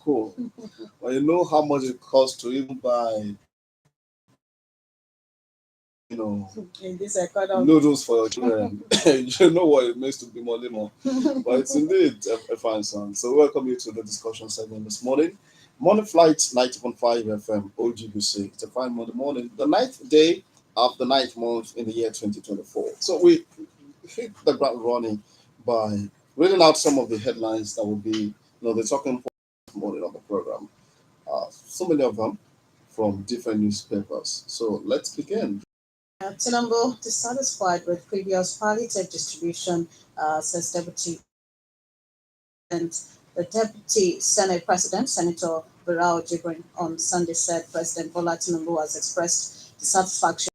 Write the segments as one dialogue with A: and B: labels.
A: school. When you know how much it costs to even buy, you know,
B: In this economy.
A: noodles for your children, you know what it means to be more lemon. But it's indeed a fine song. So welcome you to the discussion segment this morning. Morning flight 90.5 FM OGBC. It's a fine Monday morning, the ninth day of the ninth month in the year 2024. So we hit the ground running by reading out some of the headlines that will be, the talking point this morning on the program. So many of them from different newspapers. So let's begin.
B: Tinubu dissatisfied with previous palliative distribution, says Deputy and the Deputy Senate President, Senator Barao Jibrin, on Sunday said President Bola Tinubu has expressed dissatisfaction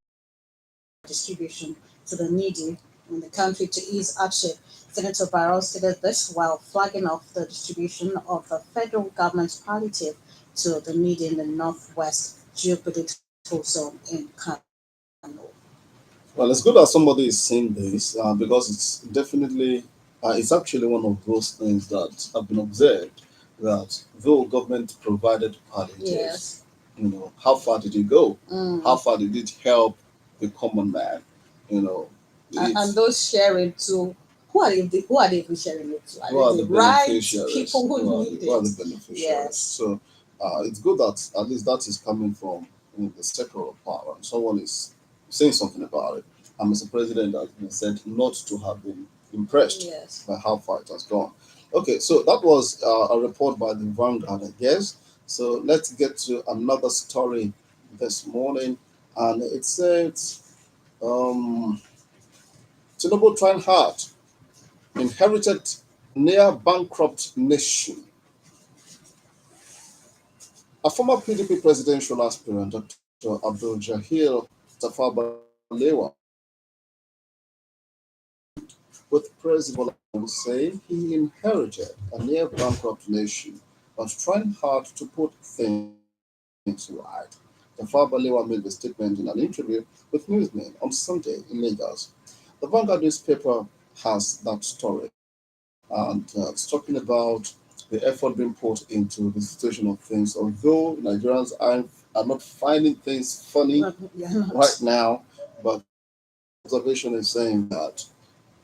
B: with distribution to the needy in the country to ease hardship. Senator Barao stated this while flagging off the distribution of the federal government's palliative to the needy in the northwest geopolitical zone in Kano.
A: Well, it's good that somebody is saying this because it's definitely, it's actually one of those things that have been observed that though government provided palliatives,
B: Yes.
A: how far did it go? How
B: Mm.
A: far did it help the common man? You know,
B: And
A: it's
B: those sharing too, who are they even sharing it to?
A: who
B: Are
A: are
B: they
A: the
B: the right
A: beneficiaries?
B: people who need
A: Who are the
B: it?
A: beneficiaries?
B: Yes.
A: So it's good that at least that is coming from the sector of power and someone is saying something about it. And Mr. President has been said not to have been impressed
B: Yes.
A: by how far it has gone. Okay, so that was a report by the Vanguard, I guess. So let's get to another story this morning, and it says um, Tinubu trying hard, inherited near bankrupt nation. A former PDP presidential aspirant, Dr. Abdul Jahil Tafabalewa, with President Bola saying he inherited a near bankrupt nation, but trying hard to put things right. Tafabalewa made the statement in an interview with newsmen on Sunday in Lagos. The Vanguard newspaper has that story, and it's talking about the effort being put into the situation of things. Although Nigerians are not finding things funny
B: Yeah, not.
A: right now, but observation is saying that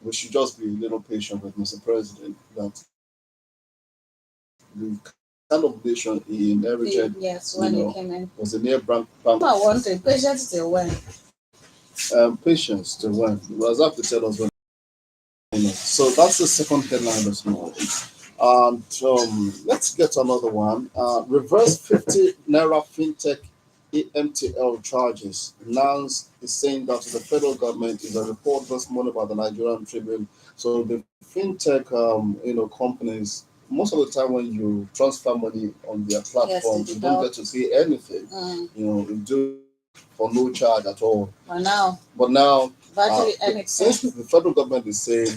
A: we should just be a little patient with Mr. President. That the kind of nation he inherited,
B: Yes, when he came in.
A: was a near
B: I wanted patience till when?
A: patience to when. Razak will tell us when. So that's the second headline this morning. And let's get another one. Reverse 50 naira fintech EMTL charges. Nance is saying that the federal government is a report this morning by the Nigerian Tribune. So the fintech, companies, most of the time when you transfer money on their platforms, you don't get to see anything. You do for no charge at all. But now,
B: Virtually
A: since
B: anything.
A: the federal government is saying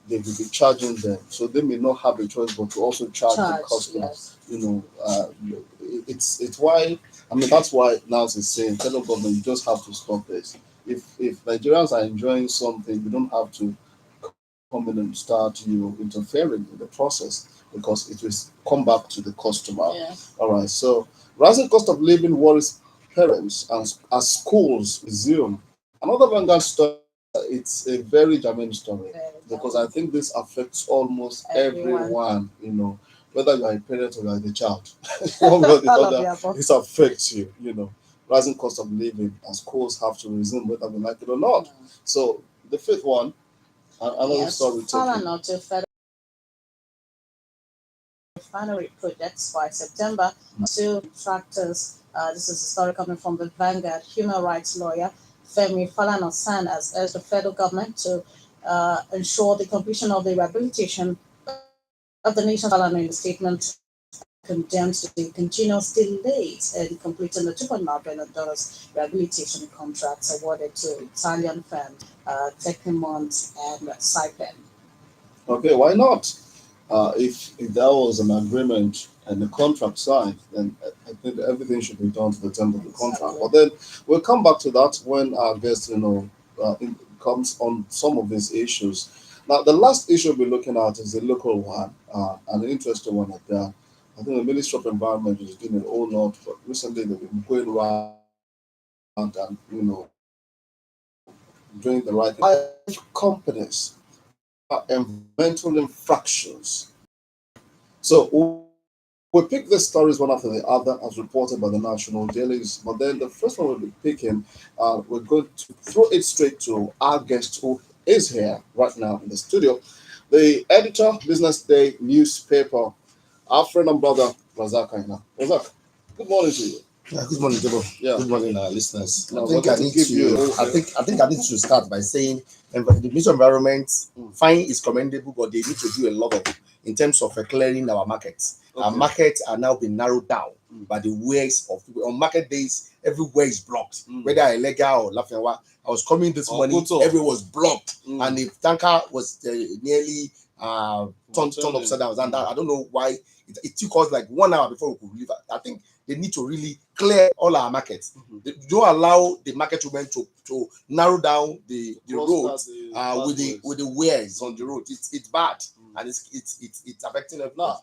A: they will be charging them, so they may not have a choice but to also charge the customers.
B: Yes.
A: It's why, I mean, that's why now it's saying federal government, you just have to stop this. If Nigerians are enjoying something, you don't have to come in and start interfering in the process because it will come back to the customer.
B: Yes.
A: All right. So rising cost of living worries parents as schools resume. Another Vanguard story. It's a very germane story because I think this affects almost everyone. Whether you are a parent or you are the child, one way or the
B: All of
A: other,
B: the above.
A: this affects you. Rising cost of living and schools have to resume whether we like it or not. So the fifth one, another
B: Yes.
A: story taken.
B: Fallout to federal refinery projects by September. Two contractors. This is a story coming from the Vanguard. Human rights lawyer Femi Falana-San has urged the federal government to ensure the completion of the rehabilitation of the nation's Falana in the statement condemns the continuous delays in completing the $2.9 billion rehabilitation contracts awarded to Italian firms Tecnimont and Saipem.
A: Okay, why not? If there was an agreement and the contract signed, then I think everything should be done to the terms of the contract. But then we'll come back to that when our guest, comes on some of these issues. Now, the last issue we'll be looking at is a local one, an interesting one at that. I think the Ministry of Environment is doing a whole lot, but recently they've been going around and, doing the right thing. 5 companies are environmental infractions. So we pick the stories one after the other as reported by the national dailies. But then the first one we'll be picking, we're going to throw it straight to our guest who is here right now in the studio, the editor, Business Day newspaper, our friend and brother, Razaq Ayinla. Razaq, good morning to you.
C: Yeah, good morning, Debo.
A: Yeah.
C: Good morning, listeners.
A: Now, we're going to give you.
C: I think I need to start by saying the Ministry of Environment, fine is commendable, but they need to do a lot of in terms of clearing our markets. Our
A: Okay.
C: markets are now being narrowed down by the ways of people. On market days, everywhere is blocked, whether illegal or Lafenwa. I was coming this morning, everywhere was blocked, and the tanker was nearly turned upside down. And I don't know why it took us like 1 hour before we could leave. I think they need to really clear all our markets. They don't allow the market women to narrow down the roads with the wares on the road. It's bad, and it's affecting everyone.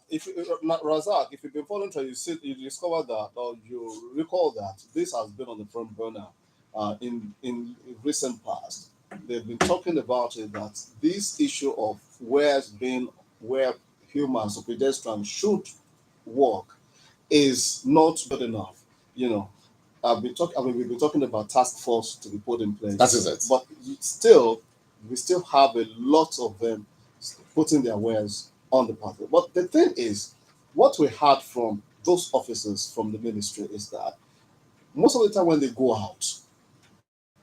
A: Now, Razaq, if you've been following, you discover that, or you recall that this has been on the front burner in recent past. They've been talking about it, that this issue of where humans or pedestrians should walk is not good enough. We've been talking about task force to be put in place.
C: That is it.
A: But we still have a lot of them putting their wares on the pathway. But the thing is, what we heard from those officers from the ministry is that most of the time when they go out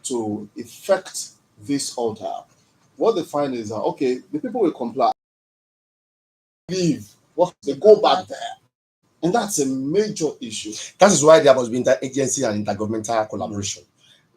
A: to effect this order, what they find is that, okay, the people will comply, leave, they go back there. And that's a major issue.
C: That is why there must be interagency and intergovernmental collaboration.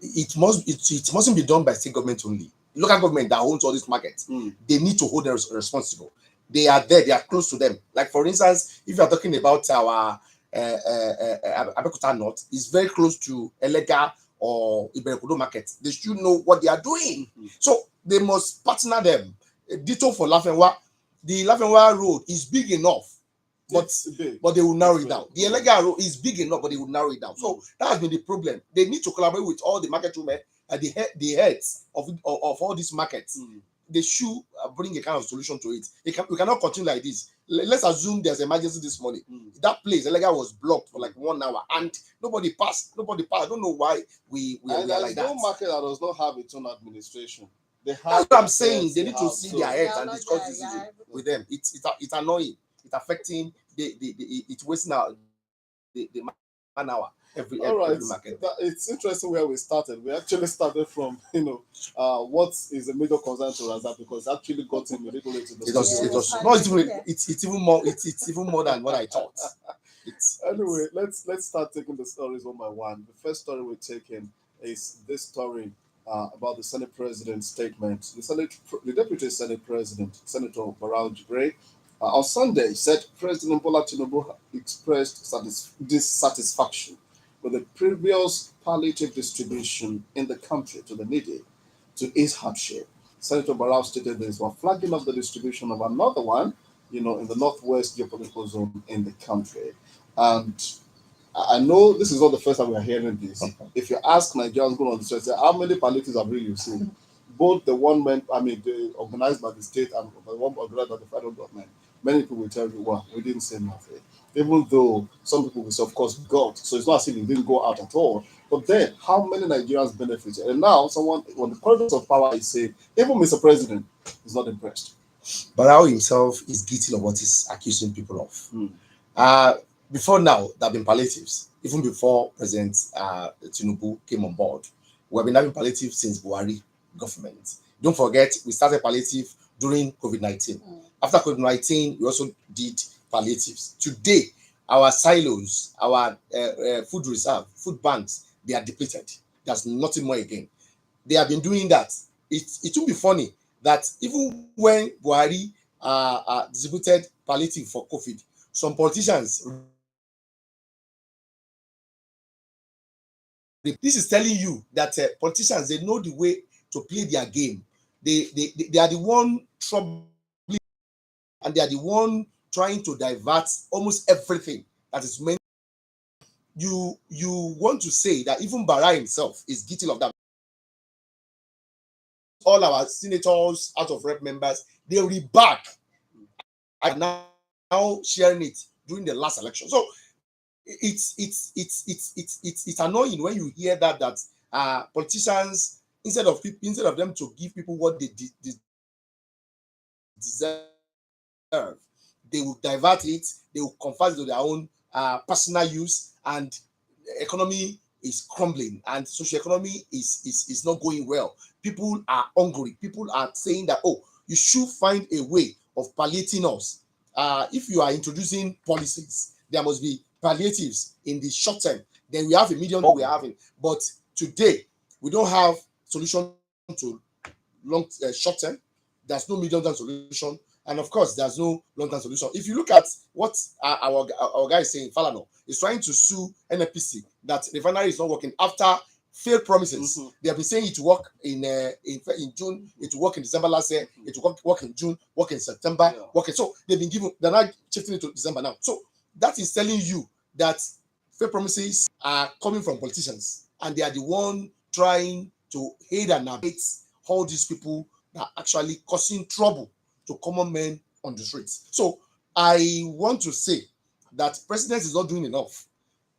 C: It mustn't be done by state government only. Local government that owns all these markets, they need to hold them responsible. They are there, they are close to them. Like for instance, if you are talking about our Abeokuta North, it's very close to Elega or Iberekodo market. They should know what they are doing. So they must partner them. Ditto for Lafenwa. The Lafenwa road is big enough, but they will narrow it down. The Elega road is big enough, but they will narrow it down. So that has been the problem. They need to collaborate with all the market women and the heads of all these markets. They should bring a kind of solution to it. We cannot continue like this. Let's assume there's an emergency this morning. That place, Elega, was blocked for like 1 hour and nobody passed. I don't know why we are like that.
A: There's no market that does not have its own administration.
C: That's what I'm saying. They need to see their heads and discuss this with them. It's annoying. It's affecting it's wasting out the man hour every market.
A: It's interesting where we started. We actually started from what is a major concern to Razaq, because it actually got him a little into the
C: it's even more than what I thought.
A: Anyway, let's start taking the stories one by one. The first story we're taking is this story about the Senate President's statement. The Deputy Senate President, Senator Bolaji, on Sunday said President Bola Tinubu expressed dissatisfaction with the previous palliative distribution in the country to the needy to ease hardship. Senator Barrow stated this while flagging up the distribution of another one, in the northwest geopolitical zone in the country. And I know this is not the first time we are hearing this. If you ask Nigerians going on the street, say, how many palliatives have you seen? Both the organized by the state and the one organized by the federal government. Many people will tell you, well, we didn't say nothing. Even though some people will say, of course, God. So it's not as if we didn't go out at all. But then, how many Nigerians benefited? And now, someone on the corridors of power is saying, even Mr. President is not impressed.
C: Barrow himself is guilty of what he's accusing people of. Before now, there have been palliatives. Even before President Tinubu came on board, we have been having palliative since Buhari government. Don't forget, we started palliative during COVID-19. After COVID-19, we also did palliatives. Today, our silos, our food reserve, food banks, they are depleted. There's nothing more again. They have been doing that. It will be funny that even when Buhari distributed palliative for COVID, some politicians. This is telling you that politicians, they know the way to play their game. They are the one troubling, and they are the one trying to divert almost everything that is meant. You want to say that even Bara himself is guilty of that. All our senators, out of rep members, they will be back. I now sharing it during the last election. So it's annoying when you hear that politicians, instead of them to give people what they deserve, they will divert it, they will convert it to their own personal use, and the economy is crumbling and social economy is not going well. People are hungry. People are saying that, oh, you should find a way of palliating us. If you are introducing policies, there must be palliatives in the short term. Then we have a medium we are having. But today, we don't have solution to short term. There's no medium term solution, and of course, there's no long term solution. If you look at what our guy is saying, Falano is trying to sue NNPC that refinery is not working after failed promises. They have been saying it will work in June, it will work in December last year, it will work in June, work in September, working. So they're not shifting it to December now. So that is telling you that failed promises are coming from politicians, and they are the one trying to aid and abet all these people that are actually causing trouble to common men on the streets. So I want to say that president is not doing enough.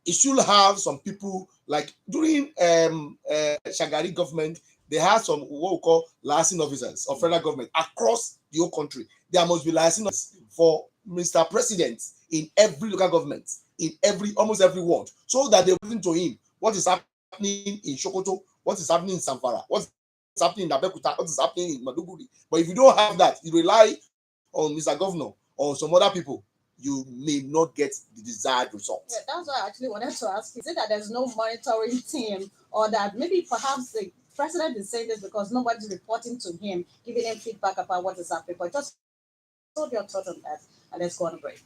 C: It should have some people like during Shagari government, they had some what we call liaison officers of federal government across the whole country. There must be liaison officers for Mr. President in every local government, in almost every ward, so that they listen to him. What is happening in Sokoto? What is happening in Zamfara? What is happening in Abeokuta? What is happening in Maduguri? But if you don't have that, you rely on Mr. Governor or some other people, you may not get the desired result.
B: Yeah, that's why I actually wanted to ask you. Is it that there's no monitoring team, or that maybe perhaps the president is saying this because nobody's reporting to him, giving him feedback about what is happening? But just hold your thought on that, and let's go on a break.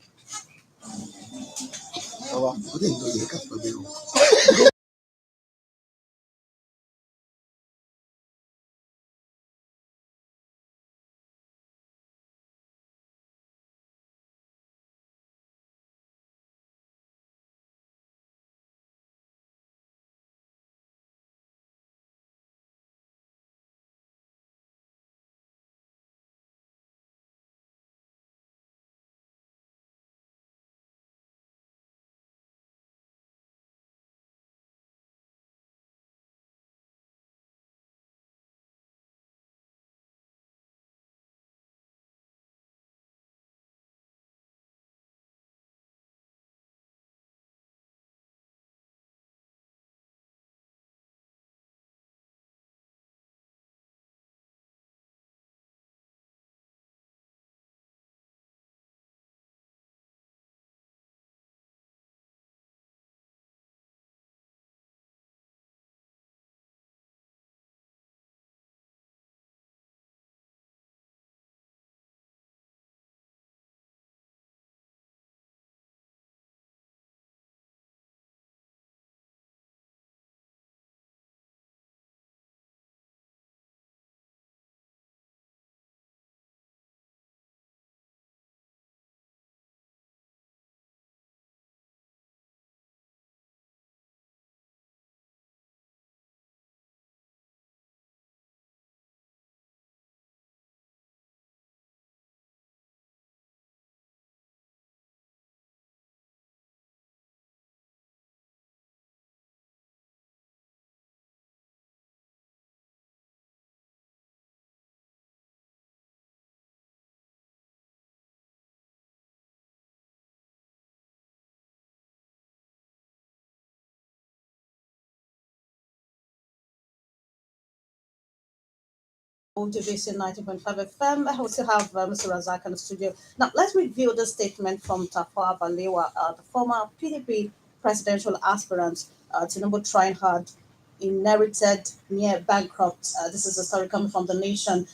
B: To BC 90.5 FM. I also have Mr. Rasaq in the studio. Now, let's review the statement from Tafawa Balewa, the former PDP presidential aspirant. Tinubu trying hard, inherited near bankrupt. This is a story coming from The Nation.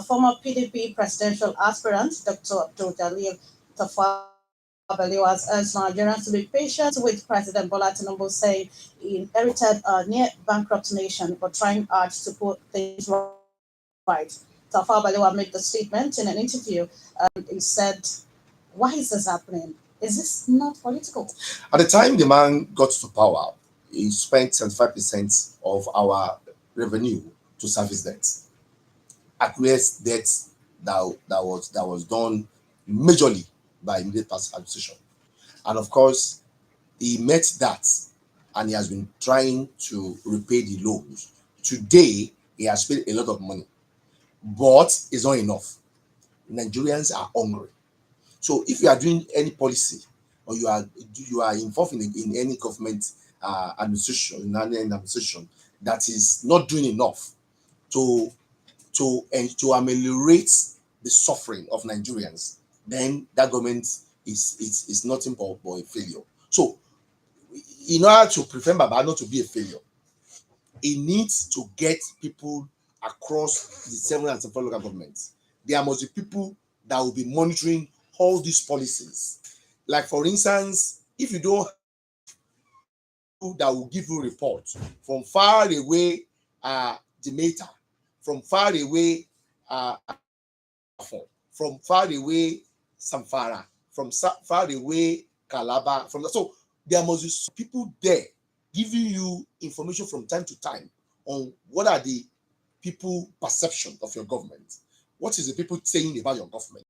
B: Former PDP presidential aspirant, Dr. Abdul Jalil Tafawa Balewa has urged Nigerians to be patient with President Bola Tinubu, saying he inherited a near bankrupt nation, but trying hard to put things right. Tafawa Balewa made the statement in an interview. He said Why is this happening? Is this not political?
C: At the time the man got to power, he spent 75% of our revenue to service debt, accrued debt that was done majorly by immediate past administration. And of course, he met that and he has been trying to repay the loans. Today, he has paid a lot of money, but it's not enough. Nigerians are hungry. So if you are doing any policy or you are involved in any government administration, in any administration that is not doing enough to to ameliorate the suffering of Nigerians, then that government is nothing but a failure. So in order to prevent Baba not to be a failure, he needs to get people across the 7 and 7 local governments. There must be people that will be monitoring all these policies. Like for instance, if you don't have that will give you reports from far away, Jamaica, from far away, uh, from far away, Samfara, from far away, Calabar, so there must be some people there giving you information from time to time on what are the people perception of your government. What is the people saying about your government?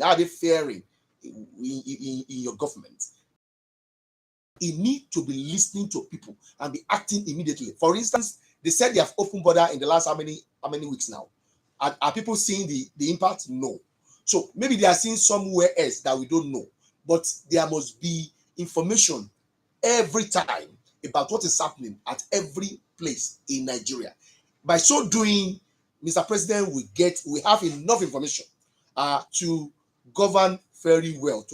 C: How are they faring in your government? You need to be listening to people and be acting immediately. For instance, they said they have open border in the last how many weeks now. Are people seeing the impact? No. So maybe they are seeing somewhere else that we don't know. But there must be information every time about what is happening at every place in Nigeria. By so doing, Mr. President we have enough information to govern very well,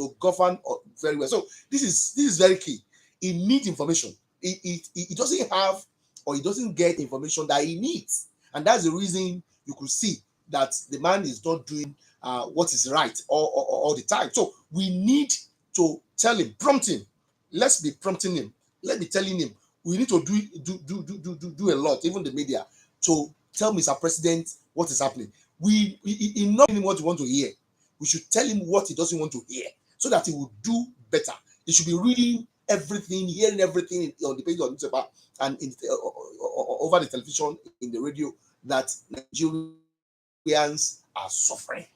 C: very well. So this is very key. He needs information. He doesn't have, or he doesn't get information that he needs, and that's the reason you could see that the man is not doing what is right all the time. So we need to tell him, prompt him. Let's be prompting him. Let's be telling him. We need to do a lot, even the media, to tell Mr. President what is happening. He not what you want to hear. We should tell him what he doesn't want to hear, so that he will do better. He should be reading everything, hearing everything on the page of the newspaper and over the television, in the radio, that Nigerians are suffering.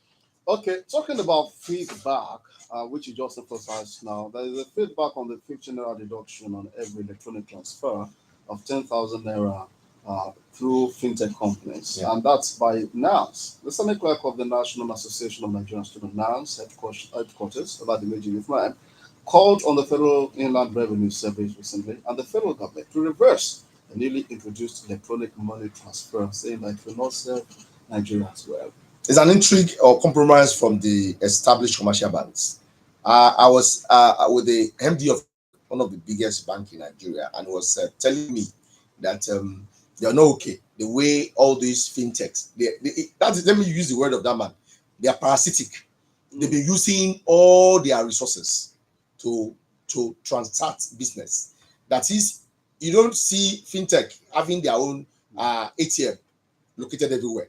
A: Okay, talking about feedback, which you just emphasized now, there is a feedback on the 15 naira deduction on every electronic transfer of 10,000 naira through fintech companies,
C: Yeah.
A: and that's by NANS. The Senate Clerk of the National Association of Nigerian Students, NANS, headquarters, about the major youth man, called on the Federal Inland Revenue Service recently and the federal government to reverse the newly introduced electronic money transfer, saying that it will not serve Nigeria as well.
C: It's an intrigue or compromise from the established commercial banks. I was with the MD of one of the biggest banks in Nigeria, and was telling me that they are not okay. The way all these fintechs, let me use the word of that man. They are parasitic. They've been using all their resources to transact business. That is, you don't see fintech having their own ATM located everywhere,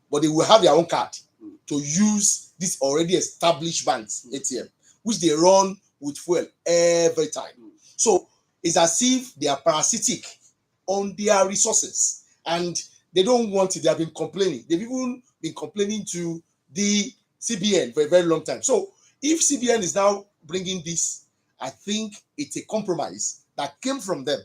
C: but they will have their own card to use this already established bank's ATM, which they run with fuel every time. So it's as if they are parasitic on their resources and they don't want it. They have been complaining. They've even been complaining to the CBN for a very long time. So if CBN is now bringing this, I think it's a compromise that came from them,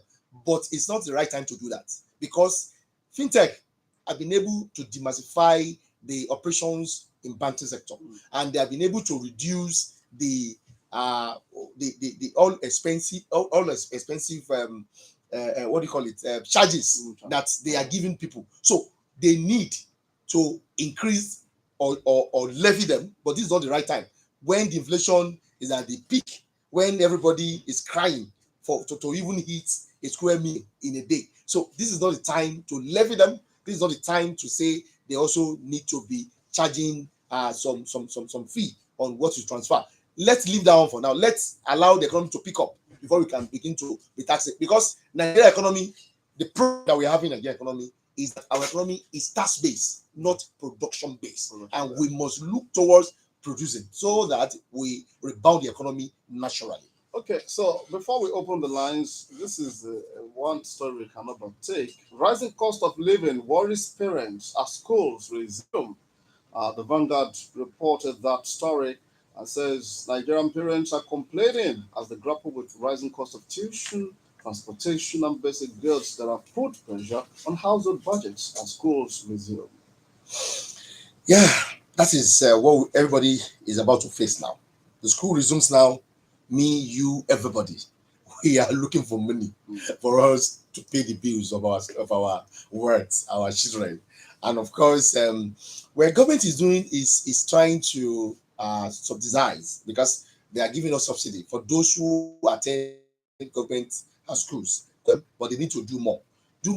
C: but it's not the right time to do that, because fintech have been able to demystify the operations in banking sector, and they have been able to reduce the all expensive what do you call it, charges that they are giving people. So they need to increase or levy them, but this is not the right time when the inflation is at the peak, when everybody is crying to even hit a square meal in a day. So this is not the time to levy them. This is not the time to say they also need to be charging some fee on what you transfer. Let's leave that one for now. Let's allow the economy to pick up before we can begin to be taxing. Because Nigeria economy, the problem that we have in Nigeria economy is that our economy is tax based, not production based, and we must look towards producing so that we rebound the economy naturally.
A: Okay, so before we open the lines, this is one story we cannot but take. Rising cost of living worries parents as schools resume. The Vanguard reported that story and says Nigerian parents are complaining as they grapple with rising cost of tuition, transportation, and basic goods that have put pressure on household budgets as schools resume.
C: Yeah, that is what everybody is about to face now. The school resumes now. Me, you, everybody. We are looking for money for us to pay the bills of our works, our children, and of course, what government is doing is trying to subsidize because they are giving us subsidy for those who attend government schools, but they need to do more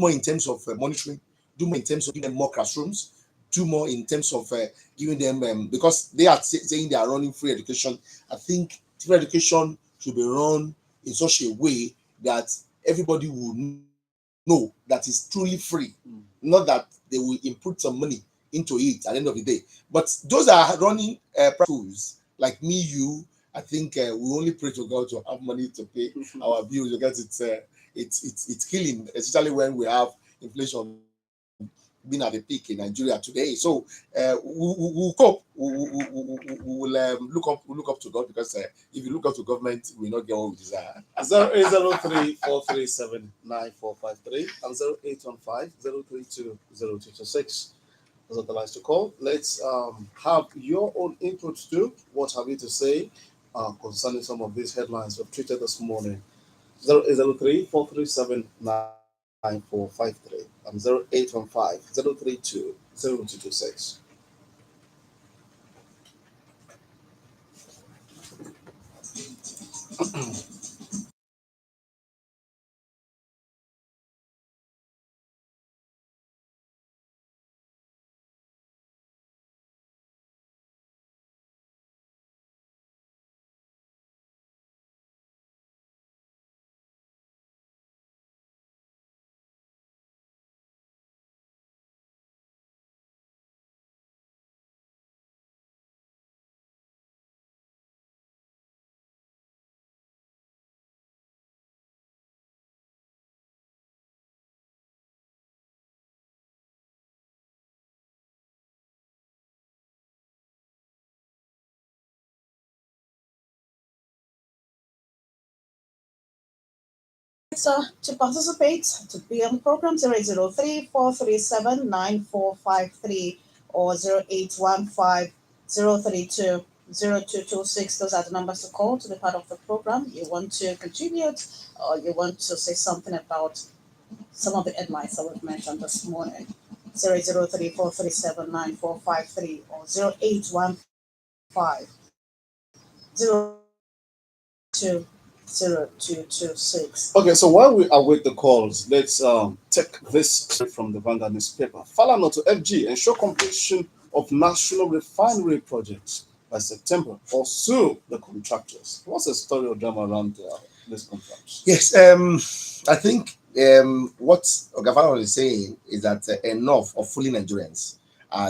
C: in terms of monitoring, do more in terms of giving them more classrooms, do more in terms of giving them because they are saying they are running free education. I think free education should be run in such a way that everybody will know that it's truly free, not that they will input some money into it at the end of the day. But those that are running private schools like me, you, I think we only pray to God to have money to pay our bills because it's killing, especially when we have inflation being at the peak in Nigeria today. So we'll cope. We will look up to God because if you look up to government, we will not get what we desire.
A: 0803-437-9453 and 0815-032-0226. Those are the lines to call. Let's have your own input too. What have you to say concerning some of these headlines we've treated this morning? 0803-437-9453 and 0815-032-0226.
B: So to participate, to be on the program, 003-437-9453 or 0815-032-0226. Those are the numbers to call to be part of the program. You want to contribute or you want to say something about some of the headlines that we've mentioned this morning. 003-437-9453 or 0815-032-0226.
A: Okay, so while we await the calls, let's take this story from the Vanguard newspaper. Falana to FG ensure completion of national refinery projects by September or sue the contractors. What's the story or drama around this contract?
C: Yes, I think what Ogafano is saying is that enough of fooling Nigerians.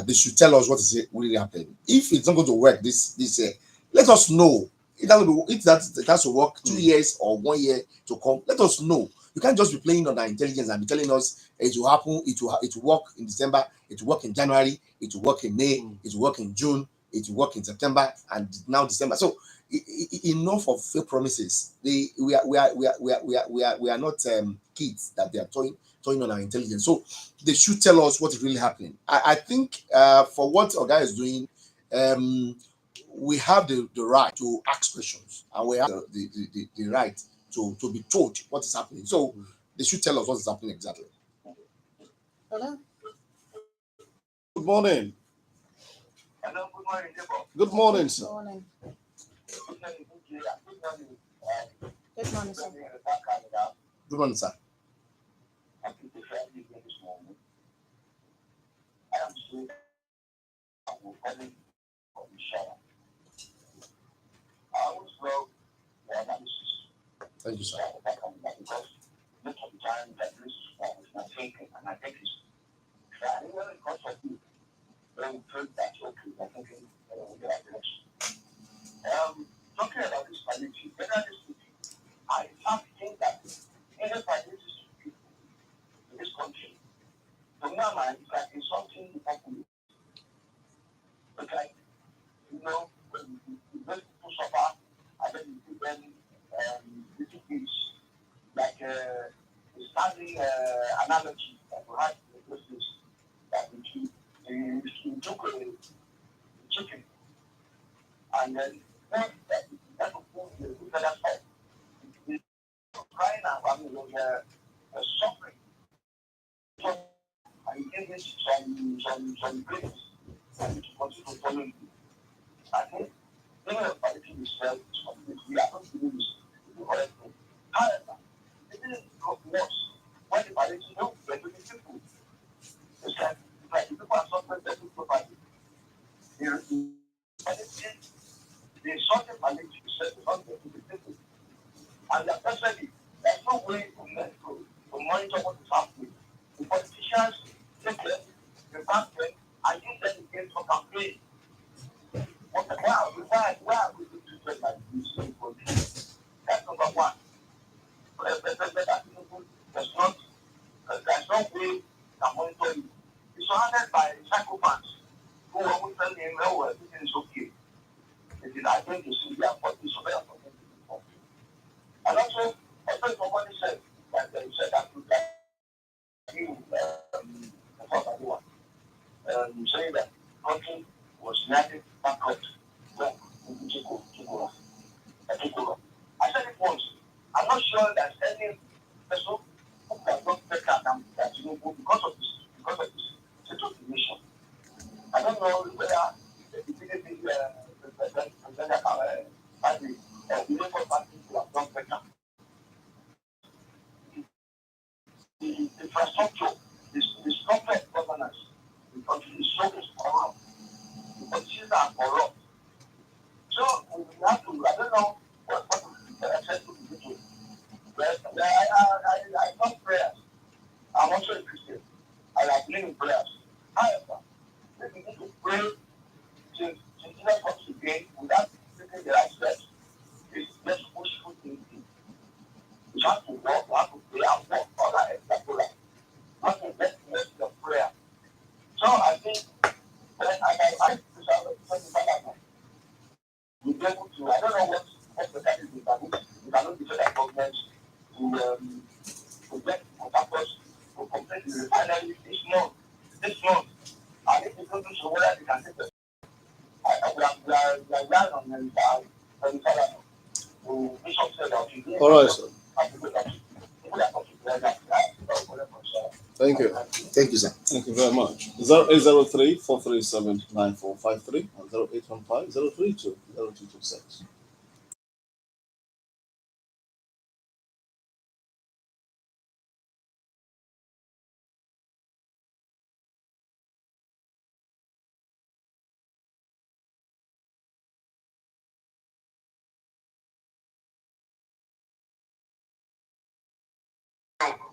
C: They should tell us what is really happening. If it's not going to work this year, let us know. If it has to work 2 years or 1 year to come, let us know. You can't just be playing on our intelligence and be telling us it will happen, it will work in December, it will work in January, it will work in May, it will work in June, it will work in September, and now December. So enough of fake promises. We are not kids that they are toying on our intelligence. So they should tell us what is really happening. I think for what Oga is doing, we have the right to ask questions, and we have the right to be told what is happening. So they should tell us what is happening exactly.
B: Hello?
A: Good morning.
D: Hello, good morning, Debo.
A: Good morning,
B: Good
A: sir.
B: morning.
D: Good morning,
B: Good morning, sir.
C: Good morning, sir.
D: I think the family here this morning. I am sure I will follow for the shower. I always love the analysis
C: Thank you, sir.
D: because most of the time that this is not taken, and I think it's trying because of you. Then we feel that okay, I think we get our direction. Talking about this palliative, generally speaking, I have think that any palliative people in this country, to my mind, it's like insulting the populace. It's like, when you make people suffer, and then you give them little things, like a standing analogy that we had in those days, that you took a chicken, and then that would move the other side. The crying out, I mean, was suffering. So I gave it some grace and to continue to follow you. I think thinking of fighting yourself is something we are not doing this the correct thing. However, it didn't look worse when the palliative they're doing people. It's like the people are suffering their property. The insulting palliative said is not going to be people. And especially, there's no way to monitor what is happening. The politicians take them, they back them, and use them again for campaign. Why are we doing treated like this in the country? That's number one. There's no way to monitor you. It's surrounded by psychopaths who are always telling him, oh, everything is okay. It is again to see their body, so they are not going to be okay. And also, I think somebody said that they said that you, saying that country was nearly bankrupt when we took over. I said it once. I'm not sure that any person who can not better than that because of this situation. I don't know whether the PDP president party the Labour Party who have done better. The infrastructure, the structure of governance, the country is so corrupt. The politicians are corrupt. So we have to, I don't know what I said to be doing. But I love prayers. I'm also a Christian. I believe in prayers. However, we need to pray till Jesus comes again without taking the right steps. It's just wishful thinking. We have to walk, we have to pray and walk all that extra prayer. We have to get the prayer. So I think that I we be able to, I don't know what the kind of we cannot be that government to get contractors to complete the refinery this month. And if they don't do so, whether they can take the we are relying on the father to Bishop said that he
A: All right, sir. Thank you.
C: Thank you, sir.
A: Thank you very much. 0803 437 9453 and 0815 032 0226.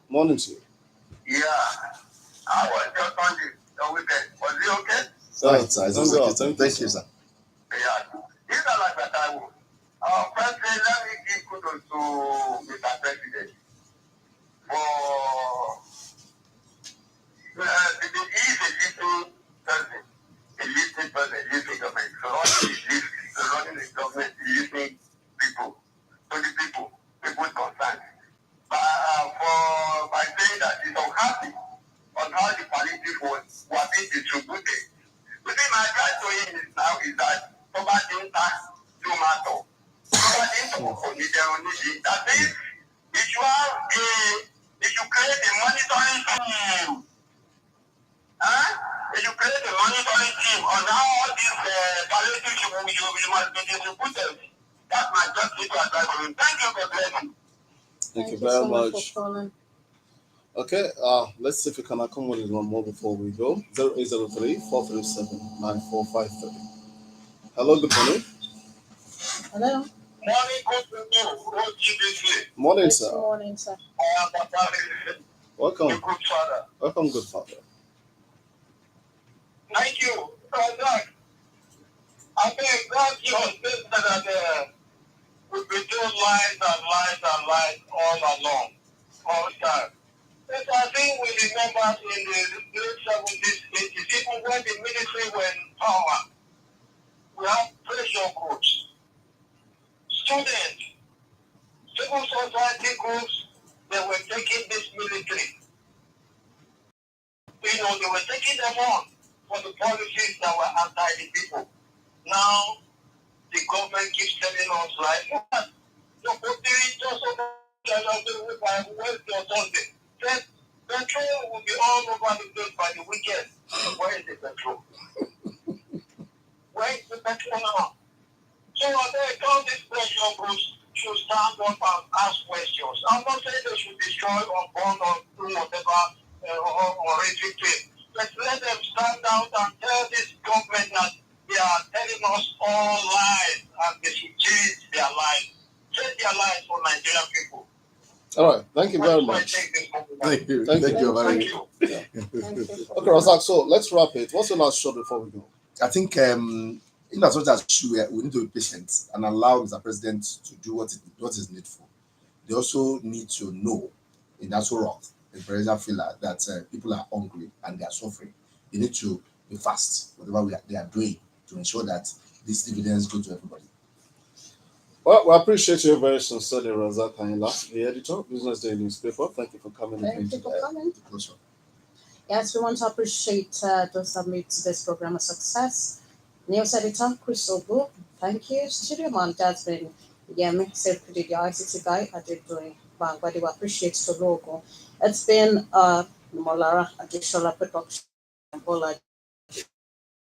A: Morning to you.
D: Yeah. I was just on the weekend. Was it okay?
C: Right, sir.
A: Thank you, sir.
C: Thank you, sir.
D: Yeah. These are like that I will. Firstly, let me give kudos to Mr. President for he is a little person, a little person, a little government. So running the government, listening people, to the people concerned. But by saying that he's unhappy on how the palliative was being distributed. The thing I try to him is now is that poverty tax no matter. Poverty that means if you have if you create a monitoring team, if you create a monitoring team on how all these palliative you must be distributed. That's my just little advice for him. Thank you, God bless you.
A: Thank you
B: so
A: very
B: much
A: much.
B: for calling.
A: Okay, let's see if we can accommodate one more before we go. 0803 437 9453. Hello, good morning.
B: Hello.
D: Morning, good people.
A: Morning,
B: Good
A: sir.
B: morning, sir.
A: Welcome.
D: Good father.
A: Welcome, good father.
D: Thank you. Razaq, I think that's your statement that we've been doing lies and lies and lies all along, all the time. But I think we remember in the late 70s, 80s, even when the military were in power, we have pressure groups, students, civil society groups, they were taking this military. They were taking them on for the policies that were anti the people. Now, the government keeps telling us, like, your country just where's the authority? Then control will be all over the place by the weekend. Where is the control? Where is the control now? So I think all these pressure groups should stand up and ask questions. I'm not saying they should destroy or burn or do whatever or retreat it. But let them stand out and tell this government that they are telling us all lies and they should change their lives. Change their lives for Nigerian people.
A: All right. Thank you very
D: That's why I
A: much.
D: take this moment.
C: Thank you.
A: Thank
C: Thank
A: you.
C: you very
D: Thank
C: much.
D: you.
B: Thank you.
A: Okay, Rasaq, so let's wrap it. What's the last shot before we go?
C: I think in as much as we need to be patient and allow Mr. President to do what is needful. They also need to know in that rock, the president feel that people are hungry and they are suffering. They need to be fast, whatever they are doing to ensure that these dividends go to everybody.
A: Well, we appreciate you very sincerely, Razak Ayinla, the editor, Business Day newspaper. Thank you for coming
B: Thank
A: in
B: you for
A: today.
B: coming.
C: Closure.
B: Yes, we want to appreciate those that made this program a success. News editor Chris Obu, thank you. Studio man, that's been Yemi, Secretary, the ICT guy, I did doing but we appreciate the logo. It's been Molara additional production, Bolaji.